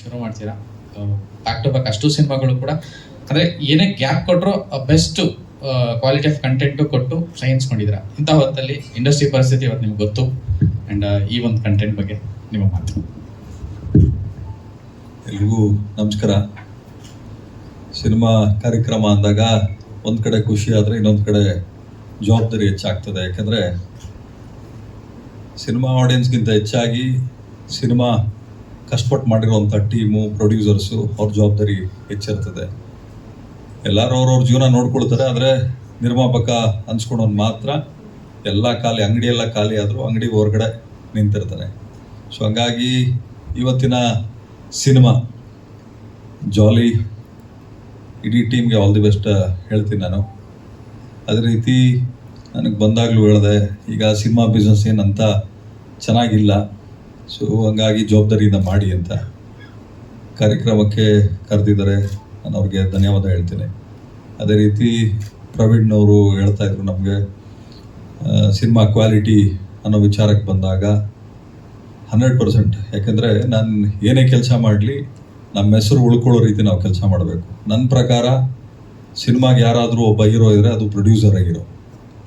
ಶುರು ಮಾಡ್ತೀರಾ. Back to back ಅಷ್ಟು ಸಿನಿಮಾಗಳು ಕೂಡ ಅಂದರೆ ಏನೇ ಗ್ಯಾಪ್ ಕೊಟ್ಟರು ಬೆಸ್ಟ್ ಕ್ವಾಲಿಟಿ ಆಫ್ ಕಂಟೆಂಟು ಕೊಟ್ಟು ಸೈನ್ಸ್ಕೊಂಡಿದ್ದೀರಾ. ಇಂಥ ಹೊತ್ತಲ್ಲಿ ಇಂಡಸ್ಟ್ರಿ ಪರಿಸ್ಥಿತಿ ಇವತ್ತು ನಿಮ್ಗೆ ಗೊತ್ತು. ಆ್ಯಂಡ್ ಈ ಒಂದು ಕಂಟೆಂಟ್ ಬಗ್ಗೆ ನಿಮ್ಮ ಮಾತು. ಎಲ್ರಿಗೂ ನಮಸ್ಕಾರ. ಸಿನಿಮಾ ಕಾರ್ಯಕ್ರಮ ಅಂದಾಗ ಒಂದು ಕಡೆ ಖುಷಿ ಆದರೆ ಇನ್ನೊಂದು ಕಡೆ ಜವಾಬ್ದಾರಿ ಹೆಚ್ಚಾಗ್ತದೆ. ಯಾಕೆಂದರೆ ಸಿನಿಮಾ ಆಡಿಯನ್ಸ್ಗಿಂತ ಹೆಚ್ಚಾಗಿ ಸಿನಿಮಾ ಕಷ್ಟಪಟ್ಟು ಮಾಡಿರುವಂಥ ಟೀಮು, ಪ್ರೊಡ್ಯೂಸರ್ಸು, ಅವ್ರ ಜವಾಬ್ದಾರಿ ಹೆಚ್ಚಿರ್ತದೆ. ಎಲ್ಲರೂ ಅವ್ರವ್ರ ಜೀವನ ನೋಡ್ಕೊಳ್ತಾರೆ. ಆದರೆ ನಿರ್ಮಾಪಕ ಅನ್ಸ್ಕೊಳೋನು ಮಾತ್ರ ಎಲ್ಲ ಖಾಲಿ, ಅಂಗಡಿಯೆಲ್ಲ ಖಾಲಿ ಆದರೂ ಅಂಗಡಿ ಹೊರಗಡೆ ನಿಂತಿರ್ತಾರೆ. ಸೊ ಹಂಗಾಗಿ ಇವತ್ತಿನ ಸಿನಿಮಾ ಜಾಲಿ, ಇಡೀ ಟೀಮ್ಗೆ ಆಲ್ ದಿ ಬೆಸ್ಟ್ ಹೇಳ್ತೀನಿ ನಾನು. ಅದೇ ರೀತಿ ನನಗೆ ಬಂದಾಗಲೂ ಹೇಳಿದೆ, ಈಗ ಸಿನಿಮಾ ಬಿಸ್ನೆಸ್ ಏನಂತ ಚೆನ್ನಾಗಿಲ್ಲ. ಸೊ ಹಂಗಾಗಿ ಜವಾಬ್ದಾರಿಯಿಂದ ಮಾಡಿ ಅಂತ ಕಾರ್ಯಕ್ರಮಕ್ಕೆ ಕರೆದಿದ್ದಾರೆ. ನಾನು ಅವ್ರಿಗೆ ಧನ್ಯವಾದ ಹೇಳ್ತೀನಿ. ಅದೇ ರೀತಿ ಪ್ರವೀಣ್ನವರು ಹೇಳ್ತಾ ಇದ್ರು ನಮಗೆ ಸಿನಿಮಾ ಕ್ವಾಲಿಟಿ ಅನ್ನೋ ವಿಚಾರಕ್ಕೆ ಬಂದಾಗ 100%. ಯಾಕೆಂದರೆ ನಾನು ಏನೇ ಕೆಲಸ ಮಾಡಲಿ ನಮ್ಮ ಹೆಸರು ಉಳ್ಕೊಳ್ಳೋ ರೀತಿ ನಾವು ಕೆಲಸ ಮಾಡಬೇಕು. ನನ್ನ ಪ್ರಕಾರ ಸಿನಿಮಾಗೆ ಯಾರಾದರೂ ಒಬ್ಬ ಹೀರೋ ಇದ್ದರೆ ಅದು ಪ್ರೊಡ್ಯೂಸರ್ ಹೀರೋ.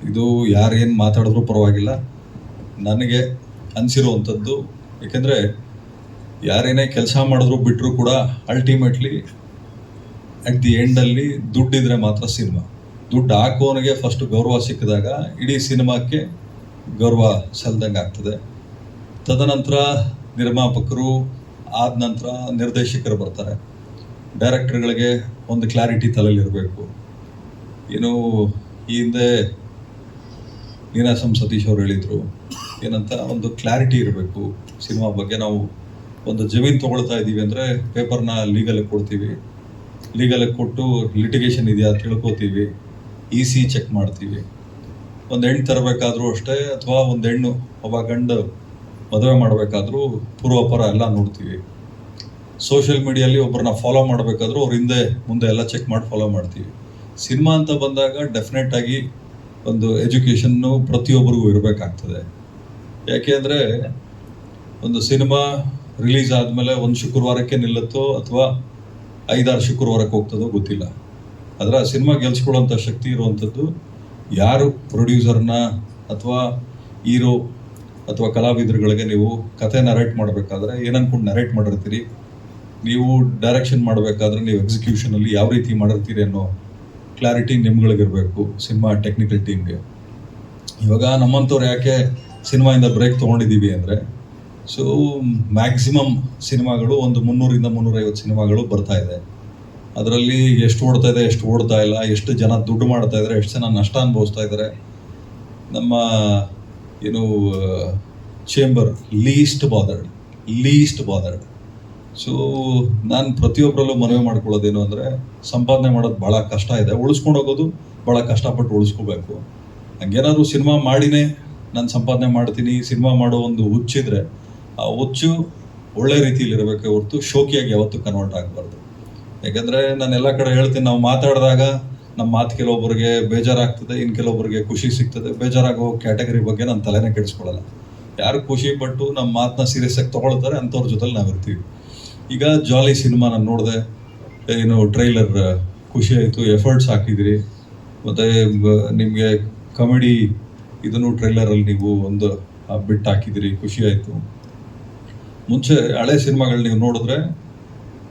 ಇದು ಯಾರೇನು ಮಾತಾಡಿದ್ರೂ ಪರವಾಗಿಲ್ಲ, ನನಗೆ ಅನಿಸಿರುವಂಥದ್ದು. ಏಕೆಂದರೆ ಯಾರೇನೇ ಕೆಲಸ ಮಾಡಿದ್ರು ಬಿಟ್ಟರು ಕೂಡ ಅಲ್ಟಿಮೇಟ್ಲಿ ಅಟ್ ದಿ ಎಂಡಲ್ಲಿ ದುಡ್ಡಿದ್ರೆ ಮಾತ್ರ ಸಿನಿಮಾ. ದುಡ್ಡು ಹಾಕೋನಿಗೆ ಫಸ್ಟ್ ಗೌರವ ಸಿಕ್ಕಿದಾಗ ಇಡೀ ಸಿನಿಮಾಕ್ಕೆ ಗೌರವ ಸಲ್ದಂಗೆ ಆಗ್ತದೆ. ತದನಂತರ ನಿರ್ಮಾಪಕರು, ಆದ ನಂತರ ನಿರ್ದೇಶಕರು ಬರ್ತಾರೆ. ಡೈರೆಕ್ಟರ್ಗಳಿಗೆ ಒಂದು ಕ್ಲಾರಿಟಿ ತಲೆಯಲ್ಲಿರಬೇಕು. ಏನು ಈ ಹಿಂದೆ ನೀನಾಸಂ ಸತೀಶ್ ಅವರು ಹೇಳಿದರು ಏನಂತ, ಒಂದು ಕ್ಲಾರಿಟಿ ಇರಬೇಕು ಸಿನಿಮಾ ಬಗ್ಗೆ. ನಾವು ಒಂದು ಜಮೀನು ತೊಗೊಳ್ತಾ ಇದ್ದೀವಿ ಅಂದರೆ ಪೇಪರ್ನ ಲೀಗಲಿಗೆ ಕೊಡ್ತೀವಿ, ಲೀಗಲಿಗೆ ಕೊಟ್ಟು ಲಿಟಿಗೇಷನ್ ಇದೆಯಾ ತಿಳ್ಕೊತೀವಿ, EC ಚೆಕ್ ಮಾಡ್ತೀವಿ. ಒಂದು ಹೆಣ್ಣು ತರಬೇಕಾದ್ರೂ ಅಷ್ಟೇ, ಅಥವಾ ಒಂದು ಹೆಣ್ಣು ಒಬ್ಬ ಗಂಡು ಮದುವೆ ಮಾಡಬೇಕಾದ್ರೂ ಪೂರ್ವಾಪರ ಎಲ್ಲ ನೋಡ್ತೀವಿ. ಸೋಷಿಯಲ್ ಮೀಡಿಯಲ್ಲಿ ಒಬ್ಬರನ್ನ ಫಾಲೋ ಮಾಡಬೇಕಾದ್ರೂ ಅವ್ರ ಹಿಂದೆ ಮುಂದೆ ಎಲ್ಲ ಚೆಕ್ ಮಾಡಿ ಫಾಲೋ ಮಾಡ್ತೀವಿ. ಸಿನಿಮಾ ಅಂತ ಬಂದಾಗ ಡೆಫಿನೆಟ್ ಆಗಿ ಒಂದು ಎಜುಕೇಷನ್ನು ಪ್ರತಿಯೊಬ್ಬರಿಗೂ ಇರಬೇಕಾಗ್ತದೆ. ಯಾಕೆ ಅಂದರೆ ಒಂದು ಸಿನಿಮಾ ರಿಲೀಸ್ ಆದಮೇಲೆ ಒಂದು ಶುಕ್ರವಾರಕ್ಕೆ ನಿಲ್ಲುತ್ತೋ ಅಥವಾ 5-6 ಶುಕ್ರವಾರಕ್ಕೆ ಹೋಗ್ತದೋ ಗೊತ್ತಿಲ್ಲ. ಅದರ ಸಿನಿಮಾ ಗೆಲ್ಸ್ಕೊಳ್ಳೋಂಥ ಶಕ್ತಿ ಇರುವಂಥದ್ದು ಯಾರು ಪ್ರೊಡ್ಯೂಸರ್ನ ಅಥವಾ ಹೀರೋ ಅಥವಾ ಕಲಾವಿದರುಗಳಿಗೆ ನೀವು ಕತೆ ನರೇಟ್ ಮಾಡಬೇಕಾದ್ರೆ ಏನನ್ಕೊಂಡು ನರೇಟ್ ಮಾಡಿರ್ತೀರಿ, ನೀವು ಡೈರೆಕ್ಷನ್ ಮಾಡಬೇಕಾದ್ರೆ ನೀವು ಎಕ್ಸಿಕ್ಯೂಷನಲ್ಲಿ ಯಾವ ರೀತಿ ಮಾಡಿರ್ತೀರಿ ಅನ್ನೋ ಕ್ಲಾರಿಟಿ ನಿಮ್ಗಳಿಗಿರಬೇಕು ಸಿನಿಮಾ ಟೆಕ್ನಿಕಲ್ ಟೀಮ್ಗೆ. ಇವಾಗ ನಮ್ಮಂಥವ್ರು ಯಾಕೆ ಸಿನಿಮಾಯಿಂದ ಬ್ರೇಕ್ ತೊಗೊಂಡಿದ್ದೀವಿ ಅಂದರೆ, ಸೊ ಮ್ಯಾಕ್ಸಿಮಮ್ ಸಿನಿಮಾಗಳು ಒಂದು 300-350 ಸಿನಿಮಾಗಳು ಬರ್ತಾ ಇದೆ. ಅದರಲ್ಲಿ ಎಷ್ಟು ಓಡ್ತಾ ಇದೆ, ಎಷ್ಟು ಓಡ್ತಾ ಇಲ್ಲ, ಎಷ್ಟು ಜನ ದುಡ್ಡು ಮಾಡ್ತಾ ಇದ್ದಾರೆ, ಎಷ್ಟು ಜನ ನಷ್ಟ ಅನುಭವಿಸ್ತಾ ಇದ್ದಾರೆ. ನಮ್ಮ ಏನು ಚೇಂಬರ್ ಲೀಸ್ಟ್ ಬಾದರ್ಡ್. ಸೊ ನಾನು ಪ್ರತಿಯೊಬ್ಬರಲ್ಲೂ ಮನವಿ ಮಾಡ್ಕೊಳ್ಳೋದೇನು ಅಂದರೆ, ಸಂಪಾದನೆ ಮಾಡೋದು ಭಾಳ ಕಷ್ಟ ಇದೆ, ಉಳಿಸ್ಕೊಂಡು ಹೋಗೋದು ಭಾಳ ಕಷ್ಟಪಟ್ಟು ಉಳಿಸ್ಕೋಬೇಕು. ಹಂಗೇನಾದರೂ ಸಿನಿಮಾ ಮಾಡಿನೇ ನಾನು ಸಂಪಾದನೆ ಮಾಡ್ತೀನಿ, ಸಿನಿಮಾ ಮಾಡೋ ಒಂದು ಹುಚ್ಚಿದ್ರೆ ಆ ಹುಚ್ಚು ಒಳ್ಳೆ ರೀತಿಯಲ್ಲಿ ಇರಬೇಕೆ ಹೊರತು ಶೋಕಿಯಾಗಿ ಯಾವತ್ತೂ ಕನ್ವರ್ಟ್ ಆಗಬಾರ್ದು. ಯಾಕೆಂದರೆ ನಾನು ಎಲ್ಲ ಕಡೆ ಹೇಳ್ತೀನಿ, ನಾವು ಮಾತಾಡಿದಾಗ ನಮ್ಮ ಮಾತು ಕೆಲವೊಬ್ಬರಿಗೆ ಬೇಜಾರಾಗ್ತದೆ, ಇನ್ನು ಕೆಲವೊಬ್ಬರಿಗೆ ಖುಷಿ ಸಿಗ್ತದೆ. ಬೇಜಾರಾಗೋ ಕ್ಯಾಟಗರಿ ಬಗ್ಗೆ ನಾನು ತಲೆನೇ ಕೆಡಿಸ್ಕೊಳ್ಳಲ್ಲ. ಯಾರು ಖುಷಿ ಪಟ್ಟು ನಮ್ಮ ಮಾತನ್ನ ಸೀರಿಯಸ್ ಆಗಿ ತೊಗೊಳ್ತಾರೆ ಅಂಥವ್ರ ಜೊತೆಲಿ ನಾವಿರ್ತೀವಿ. ಈಗ ಜಾಲಿ ಸಿನಿಮಾ ನಾನು ನೋಡಿದೆ, ಏನು ಟ್ರೈಲರ್ ಖುಷಿ ಆಯಿತು, ಎಫರ್ಟ್ಸ್ ಹಾಕಿದಿರಿ. ಮತ್ತು ನಿಮಗೆ ಕಾಮಿಡಿ ಇದನ್ನು ಟ್ರೈಲರಲ್ಲಿ ನೀವು ಒಂದು ಬಿಟ್ಟು ಹಾಕಿದಿರಿ, ಖುಷಿ ಆಯಿತು. ಮುಂಚೆ ಹಳೆ ಸಿನಿಮಾಗಳು ನೀವು ನೋಡಿದ್ರೆ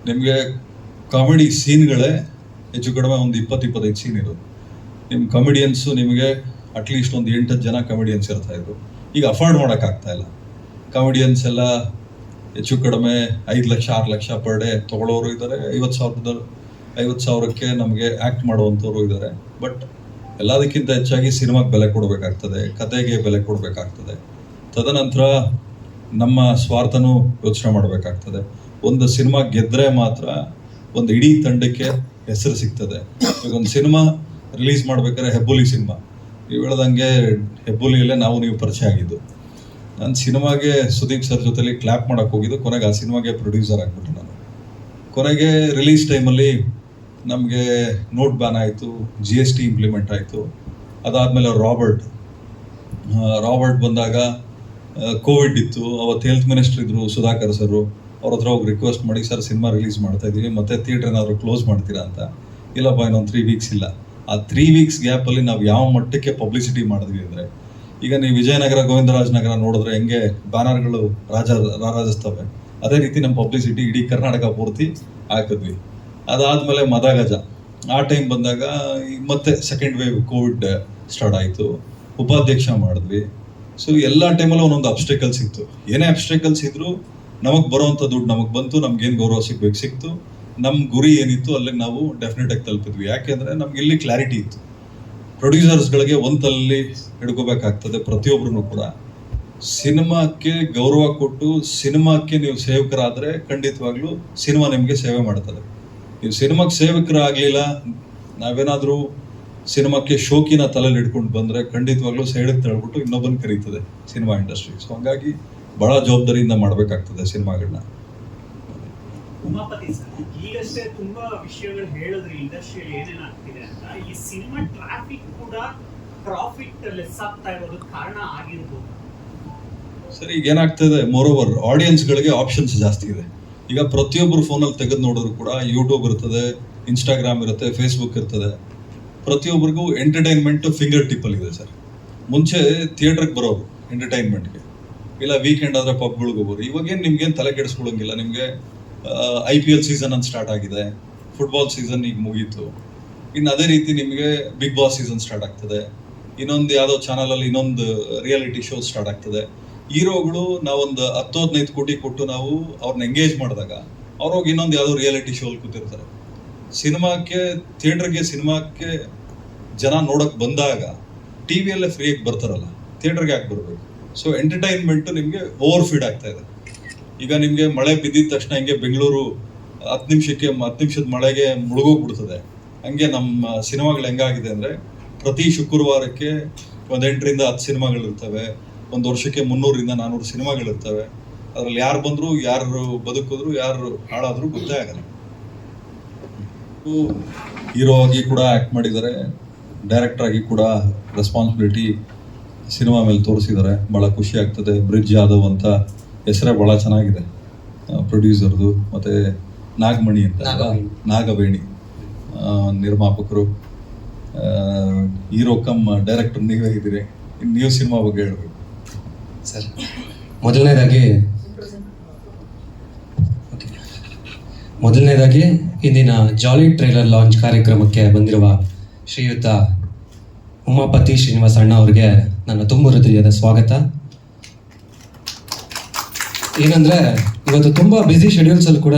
ನಿಮಗೆ ಕಾಮಿಡಿ ಸೀನ್ಗಳೇ ಹೆಚ್ಚು ಕಡಿಮೆ ಒಂದು 20-25 ಸೀನ್ ಇರೋದು. ನಿಮ್ಮ ಕಾಮಿಡಿಯನ್ಸು ನಿಮಗೆ ಅಟ್ಲೀಸ್ಟ್ ಒಂದು 8-10 ಜನ ಕಾಮಿಡಿಯನ್ಸ್ ಇರ್ತಾಯಿದ್ರು. ಈಗ ಅಫೋರ್ಡ್ ಮಾಡೋಕ್ಕಾಗ್ತಾ ಇಲ್ಲ. ಕಾಮಿಡಿಯನ್ಸ್ ಎಲ್ಲ ಹೆಚ್ಚು ಕಡಿಮೆ 5 ಲಕ್ಷ 6 ಲಕ್ಷ ಪರ್ ಡೇ ತೊಗೊಳ್ಳೋರು ಇದ್ದಾರೆ, 50,000ಕ್ಕೆ ನಮಗೆ ಆ್ಯಕ್ಟ್ ಮಾಡುವಂಥವ್ರು ಇದ್ದಾರೆ. ಬಟ್ ಎಲ್ಲದಕ್ಕಿಂತ ಹೆಚ್ಚಾಗಿ ಸಿನಿಮಾಗೆ ಬೆಲೆ ಕೊಡಬೇಕಾಗ್ತದೆ, ಕತೆಗೆ ಬೆಲೆ ಕೊಡಬೇಕಾಗ್ತದೆ. ತದನಂತರ ನಮ್ಮ ಸ್ವಾರ್ಥನೂ ಯೋಚನೆ ಮಾಡಬೇಕಾಗ್ತದೆ. ಒಂದು ಸಿನಿಮಾ ಗೆದ್ದರೆ ಮಾತ್ರ ಒಂದು ಇಡೀ ತಂಡಕ್ಕೆ ಹೆಸರು ಸಿಗ್ತದೆ. ಈಗ ಒಂದು ಸಿನಿಮಾ ರಿಲೀಸ್ ಮಾಡ್ಬೇಕಾದ್ರೆ ಹೆಬ್ಬುಲಿ ಸಿನಿಮಾ, ನೀವು ಹೇಳ್ದಂಗೆ ಹೆಬ್ಬುಲಿಯಲ್ಲೇ ನೀವು ಪರಿಚಯ ಆಗಿದ್ದು. ನಾನು ಸಿನಿಮಾಗೆ ಸುದೀಪ್ ಸರ್ ಜೊತೆಲಿ ಕ್ಲ್ಯಾಪ್ ಮಾಡೋಕ್ಕೆ ಹೋಗಿದ್ದು, ಕೊನೆಗೆ ಆ ಸಿನಿಮಾಗೆ ಪ್ರೊಡ್ಯೂಸರ್ ಆಗಿಬಿಟ್ಟು ನಾನು. ಕೊನೆಗೆ ರಿಲೀಸ್ ಟೈಮಲ್ಲಿ ನಮಗೆ ನೋಟ್ ಬ್ಯಾನ್ ಆಯಿತು, GST ಇಂಪ್ಲಿಮೆಂಟ್ ಆಯಿತು. ಅದಾದಮೇಲೆ ರಾಬರ್ಟ್ ಬಂದಾಗ ಕೋವಿಡ್ ಇತ್ತು. ಅವತ್ತು ಹೆಲ್ತ್ ಮಿನಿಸ್ಟರ್ ಇದ್ದರು ಸುಧಾಕರ್ ಸರು, ಅವ್ರ ಹತ್ರ ಹೋಗಿ ರಿಕ್ವೆಸ್ಟ್ ಮಾಡಿ, ಸರ್ ಸಿನಿಮಾ ರಿಲೀಸ್ ಮಾಡ್ತಾ ಇದೀವಿ, ಮತ್ತೆ ಥಿಯೇಟರ್ ಏನಾದ್ರು ಕ್ಲೋಸ್ ಮಾಡ್ತೀರಾ ಅಂತ. ಇಲ್ಲಪ್ಪ, ಇನ್ನೊಂದು 3 ವೀಕ್ಸ್ ಇಲ್ಲ. ಆ 3 ವೀಕ್ಸ್ ಗ್ಯಾಪಲ್ಲಿ ನಾವು ಯಾವ ಮಟ್ಟಕ್ಕೆ ಪಬ್ಲಿಸಿಟಿ ಮಾಡಿದ್ವಿ ಅಂದರೆ, ಈಗ ನೀವು ವಿಜಯನಗರ, ಗೋವಿಂದರಾಜನಗರ ನೋಡಿದ್ರೆ ಹೆಂಗೆ ಬ್ಯಾನರ್ಗಳು ರಾರಾಜಿಸ್ತವೆ, ಅದೇ ರೀತಿ ನಮ್ಮ ಪಬ್ಲಿಸಿಟಿ ಇಡೀ ಕರ್ನಾಟಕ ಪೂರ್ತಿ ಹಾಕಿದ್ವಿ. ಅದಾದಮೇಲೆ ಮದಗಜ ಆ ಟೈಮ್ ಬಂದಾಗ ಮತ್ತೆ ಸೆಕೆಂಡ್ ವೇವ್ ಕೋವಿಡ್ ಸ್ಟಾರ್ಟ್ ಆಯಿತು, ಉಪಾಧ್ಯಕ್ಷ ಮಾಡಿದ್ವಿ. ಸೊ ಎಲ್ಲ ಟೈಮಲ್ಲೂ ಒಂದೊಂದು ಅಬ್ಸ್ಟೆಕಲ್ಸ್ ಇತ್ತು. ಏನೇ ಅಬ್ಸ್ಟೆಕಲ್ಸ್ ಇದ್ರೂ ನಮಗೆ ಬರೋವಂಥ ದುಡ್ಡು ನಮಗೆ ಬಂತು, ನಮ್ಗೇನು ಗೌರವ ಸಿಗ್ಬೇಕು ಸಿಕ್ತು. ನಮ್ಮ ಗುರಿ ಏನಿತ್ತು ಅಲ್ಲಿಗೆ ನಾವು ಡೆಫಿನೆಟಾಗಿ ತಲುಪಿದ್ವಿ. ಯಾಕೆಂದರೆ ನಮ್ಗೆ ಇಲ್ಲಿ ಕ್ಲಾರಿಟಿ ಇತ್ತು. ಪ್ರೊಡ್ಯೂಸರ್ಸ್ಗಳಿಗೆ ಒಂದಲ್ಲಿ ಹಿಡ್ಕೋಬೇಕಾಗ್ತದೆ ಪ್ರತಿಯೊಬ್ಬರೂ ಕೂಡ. ಸಿನಿಮಾಕ್ಕೆ ಗೌರವ ಕೊಟ್ಟು ಸಿನಿಮಾಕ್ಕೆ ನೀವು ಸೇವಕರಾದರೆ ಖಂಡಿತವಾಗ್ಲೂ ಸಿನಿಮಾ ನಿಮಗೆ ಸೇವೆ ಮಾಡ್ತದೆ. ನೀವು ಸಿನಿಮಾಕ್ಕೆ ಸೇವಕರಾಗಲಿಲ್ಲ, ನಾವೇನಾದರೂ ಸಿನಿಮಾಕ್ಕೆ ಶೋಕಿನ ತಲೆಯಲ್ಲಿ ಹಿಡ್ಕೊಂಡು ಬಂದರೆ ಖಂಡಿತವಾಗ್ಲೂ ಸೈಡಿಗೆ ತಳ್ಬಿಟ್ಟು ಇನ್ನೊಬ್ಬನ ಕರೀತದೆ ಸಿನಿಮಾ ಇಂಡಸ್ಟ್ರಿ. ಸೊ ಹಾಗಾಗಿ ಭಾಳ ಜವಾಬ್ದಾರಿಯಿಂದ ಮಾಡಬೇಕಾಗ್ತದೆ ಸಿನಿಮಾಗಳನ್ನ. ಉಮಾಪತಿ ಸರ್, ಈಗಷ್ಟೇ ತುಂಬಾ ವಿಷಯಗಳು ಹೇಳಿದ್ರಿ ಇಂಡಸ್ಟ್ರಿಯಲ್ಲಿ ಏನೇನಾಗ್ತಿದೆ ಅಂತ. ಈ ಸಿನಿಮಾ ಟ್ರಾಫಿಕ್ ಕೂಡ ಪ್ರಾಫಿಟ್ ಲೆಸ್ ಆಗ್ತಾ ಇರೋದು ಕಾರಣ ಆಗಿರ್ಬೋದು. ಸರಿ, ಈಗ ಏನಾಗ್ತದೆ, ಮೋರೋವರ್ ಆಡಿಯನ್ಸ್ಗಳಿಗೆ ಆಪ್ಷನ್ಸ್ ಜಾಸ್ತಿ ಇದೆ. ಈಗ ಪ್ರತಿಯೊಬ್ಬರು ಫೋನಲ್ಲಿ ತೆಗೆದು ನೋಡಿದ್ರು ಕೂಡ ಯೂಟ್ಯೂಬ್ ಇರ್ತದೆ, ಇನ್ಸ್ಟಾಗ್ರಾಮ್ ಇರುತ್ತೆ, ಫೇಸ್ಬುಕ್ ಇರ್ತದೆ. ಪ್ರತಿಯೊಬ್ಬರಿಗೂ ಎಂಟರ್ಟೈನ್ಮೆಂಟ್ ಫಿಂಗರ್ ಟಿಪ್ಪಲ್ಲಿ ಇದೆ ಸರ್. ಮುಂಚೆ ಥಿಯೇಟ್ರಿಗೆ ಬರೋರು ಎಂಟರ್ಟೈನ್ಮೆಂಟ್ಗೆ, ಇಲ್ಲ ವೀಕೆಂಡ್ ಆದರೆ ಪಬ್ಗಳಿಗೆ ಹೋಗೋರು. ಇವಾಗೇನು ನಿಮ್ಗೇನು ತಲೆ ಕೆಡಿಸ್ಕೊಳ್ಳೋಂಗಿಲ್ಲ. ನಿಮಗೆ IPL ಸೀಸನ್ ಅಂತ ಸ್ಟಾರ್ಟ್ ಆಗಿದೆ, ಫುಟ್ಬಾಲ್ ಸೀಸನ್ ಈಗ ಮುಗೀತು. ಇನ್ನು ಅದೇ ರೀತಿ ನಿಮಗೆ ಬಿಗ್ ಬಾಸ್ ಸೀಸನ್ ಸ್ಟಾರ್ಟ್ ಆಗ್ತದೆ, ಇನ್ನೊಂದು ಯಾವುದೋ ಚಾನಲಲ್ಲಿ ಇನ್ನೊಂದು ರಿಯಾಲಿಟಿ ಶೋ ಸ್ಟಾರ್ಟ್ ಆಗ್ತದೆ. ಹೀರೋಗಳು ನಾವೊಂದು 10-15 ಕೋಟಿ ಕೊಟ್ಟು ನಾವು ಅವ್ರನ್ನ ಎಂಗೇಜ್ ಮಾಡಿದಾಗ ಅವ್ರೋಗಿ ಇನ್ನೊಂದು ಯಾವುದೋ ರಿಯಾಲಿಟಿ ಶೋಲ್ಲಿ ಕೂತಿರ್ತಾರೆ. ಸಿನಿಮಾಕ್ಕೆ, ಥಿಯೇಟ್ರಿಗೆ, ಸಿನಿಮಾಕ್ಕೆ ಜನ ನೋಡೋಕ್ಕೆ ಬಂದಾಗ ಟಿ ವಿಯಲ್ಲೇ ಫ್ರೀಯಾಗಿ ಬರ್ತಾರಲ್ಲ, ಥಿಯೇಟ್ರಿಗೆ ಯಾಕೆ ಬರಬೇಕು? ಸೊ ಎಂಟರ್ಟೈನ್ಮೆಂಟು ನಿಮಗೆ ಓವರ್ ಫೀಡ್ ಆಗ್ತಾ ಇದೆ. ಈಗ ನಿಮಗೆ ಮಳೆ ಬಿದ್ದಿದ ತಕ್ಷಣ ಹಿಂಗೆ ಬೆಂಗಳೂರು 10 ನಿಮಿಷದ ಮಳೆಗೆ ಮುಳುಗೋಗ್ಬಿಡ್ತದೆ. ಹಂಗೆ ನಮ್ಮ ಸಿನಿಮಾಗಳು ಹೆಂಗಾಗಿದೆ ಅಂದರೆ, ಪ್ರತಿ ಶುಕ್ರವಾರಕ್ಕೆ ಒಂದು 8ರಿಂದ 10 ಸಿನಿಮಾಗಳಿರ್ತವೆ. ಒಂದು ವರ್ಷಕ್ಕೆ 300-400 ಸಿನಿಮಾಗಳಿರ್ತವೆ. ಅದರಲ್ಲಿ ಯಾರು ಬಂದರೂ, ಯಾರು ಬದುಕಿದ್ರು, ಯಾರು ಹಾಳಾದರೂ ಗೊತ್ತೇ ಆಗಲ್ಲ. ಹೀರೋ ಆಗಿ ಕೂಡ ಆ್ಯಕ್ಟ್ ಮಾಡಿದ್ದಾರೆ, ಡೈರೆಕ್ಟರ್ ಆಗಿ ಕೂಡ ರೆಸ್ಪಾನ್ಸಿಬಿಲಿಟಿ ಸಿನಿಮಾ ಮೇಲೆ ತೋರಿಸಿದ್ದಾರೆ. ಭಾಳ ಖುಷಿ ಆಗ್ತದೆ. ಬ್ರಿಡ್ಜ್ ಯಾದವ್ ಅಂತ ಹೆಸರೇ ಭಾಳ ಚೆನ್ನಾಗಿದೆ ಪ್ರೊಡ್ಯೂಸರ್ದು. ಮತ್ತು ನಾಗಮಣಿ ಅಂತ, ನಾಗವೇಣಿ ನಿರ್ಮಾಪಕರು. ಹೀರೋ ಕಮ್ ಡೈರೆಕ್ಟರ್ ನೀವೇ ಇದ್ದೀರಿ. ನೀವು ಸಿನಿಮಾ ಬಗ್ಗೆ ಹೇಳಬೇಕು ಸರ್. ಮೊದಲನೇದಾಗಿ ಇಂದಿನ ಜಾಲಿ ಟ್ರೈಲರ್ ಲಾಂಚ್ ಕಾರ್ಯಕ್ರಮಕ್ಕೆ ಬಂದಿರುವ ಶ್ರೀಯುತ ಉಮಾಪತಿ ಶ್ರೀನಿವಾಸ ಅಣ್ಣ ಅವರಿಗೆ ನನ್ನ ತುಂಬ ಹೃದಯದ ಸ್ವಾಗತ. ಏನಂದರೆ, ಇವತ್ತು ತುಂಬ ಬ್ಯುಸಿ ಶೆಡ್ಯೂಲ್ಸಲ್ಲಿ ಕೂಡ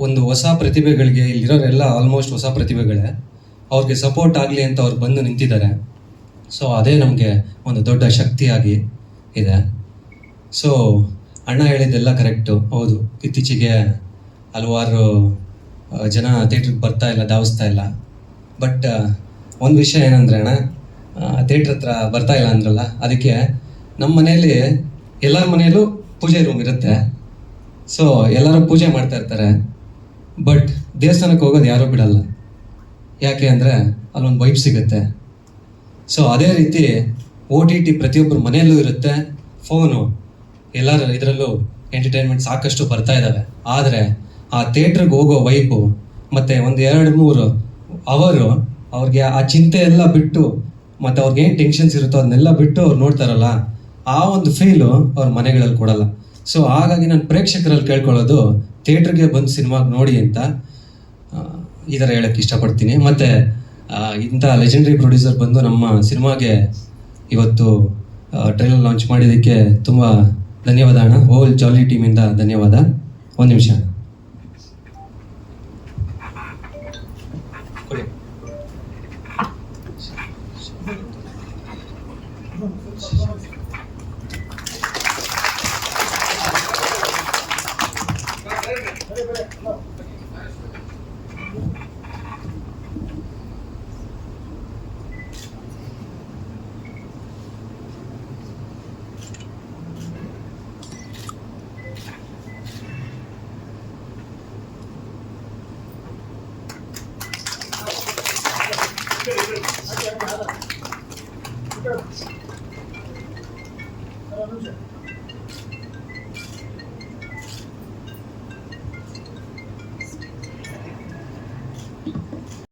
ಒಂದು ಹೊಸ ಪ್ರತಿಭೆಗಳಿಗೆ, ಇಲ್ಲಿರೋರೆಲ್ಲ ಆಲ್ಮೋಸ್ಟ್ ಹೊಸ ಪ್ರತಿಭೆಗಳೇ, ಅವ್ರಿಗೆ ಸಪೋರ್ಟ್ ಆಗಲಿ ಅಂತ ಅವ್ರು ಬಂದು ನಿಂತಿದ್ದಾರೆ. ಸೊ ಅದೇ ನಮಗೆ ಒಂದು ದೊಡ್ಡ ಶಕ್ತಿಯಾಗಿ ಇದೆ. ಸೊ ಅಣ್ಣ ಹೇಳಿದ್ದೆಲ್ಲ ಕರೆಕ್ಟು, ಹೌದು. ಇತ್ತೀಚೆಗೆ ಹಲವಾರು ಜನ ಥಿಯೇಟ್ರಿಗೆ ಬರ್ತಾ ಇಲ್ಲ, ಧಾವಿಸ್ತಾ ಇಲ್ಲ. ಬಟ್ ಒಂದು ವಿಷಯ ಏನಂದರೆ ಅಣ್ಣ, ಥಿಯೇಟ್ರ್ ಹತ್ರ ಬರ್ತಾ ಇಲ್ಲ ಅಂದ್ರಲ್ಲ, ಅದಕ್ಕೆ ನಮ್ಮ ಮನೆಯಲ್ಲಿ ಎಲ್ಲರ ಮನೆಯಲ್ಲೂ ಪೂಜೆ ರೂಮ್ ಇರುತ್ತೆ. ಸೊ ಎಲ್ಲರೂ ಪೂಜೆ ಮಾಡ್ತಾ ಇರ್ತಾರೆ. ಬಟ್ ದೇವಸ್ಥಾನಕ್ಕೆ ಹೋಗೋದು ಯಾರೂ ಬಿಡಲ್ಲ. ಯಾಕೆ ಅಂದರೆ ಅಲ್ಲೊಂದು ವೈಬ್ ಸಿಗುತ್ತೆ. ಸೊ ಅದೇ ರೀತಿ OTT ಪ್ರತಿಯೊಬ್ಬರ ಮನೆಯಲ್ಲೂ ಇರುತ್ತೆ, ಫೋನು, ಎಲ್ಲರ ಇದರಲ್ಲೂ ಎಂಟರ್ಟೈನ್ಮೆಂಟ್ ಸಾಕಷ್ಟು ಬರ್ತಾ ಇದ್ದಾವೆ. ಆದರೆ ಆ ಥಿಯೇಟ್ರಿಗೆ ಹೋಗೋ ವೈಬು ಮತ್ತು ಒಂದು 2-3 ಅವರು ಅವ್ರಿಗೆ ಆ ಚಿಂತೆ ಎಲ್ಲ ಬಿಟ್ಟು, ಮತ್ತು ಅವ್ರಿಗೇನು ಟೆನ್ಷನ್ಸ್ ಇರುತ್ತೋ ಅದನ್ನೆಲ್ಲ ಬಿಟ್ಟು ಅವ್ರು ನೋಡ್ತಾರಲ್ಲ, ಆ ಒಂದು ಫೀಲು ಅವ್ರ ಮನೆಗಳಲ್ಲಿ ಕೊಡಲ್ಲ. ಸೊ ಹಾಗಾಗಿ ನಾನು ಪ್ರೇಕ್ಷಕರಲ್ಲಿ ಕೇಳ್ಕೊಳ್ಳೋದು, ಥಿಯೇಟ್ರಿಗೆ ಬಂದು ಸಿನಿಮಾ ನೋಡಿ ಅಂತ ಈ ಥರ ಹೇಳೋಕ್ಕೆ ಇಷ್ಟಪಡ್ತೀನಿ. ಮತ್ತು ಇಂಥ ಲೆಜೆಂಡ್ರಿ ಪ್ರೊಡ್ಯೂಸರ್ ಬಂದು ನಮ್ಮ ಸಿನಿಮಾಗೆ ಇವತ್ತು ಟ್ರೈಲರ್ ಲಾಂಚ್ ಮಾಡಿದ್ದಕ್ಕೆ ತುಂಬ ಧನ್ಯವಾದ ಅಣ್ಣ. ಹೋಲ್ ಜಾಲಿ ಟೀಮಿಂದ ಧನ್ಯವಾದ. ಒಂದು ನಿಮಿಷ ಅಣ್ಣ. Good.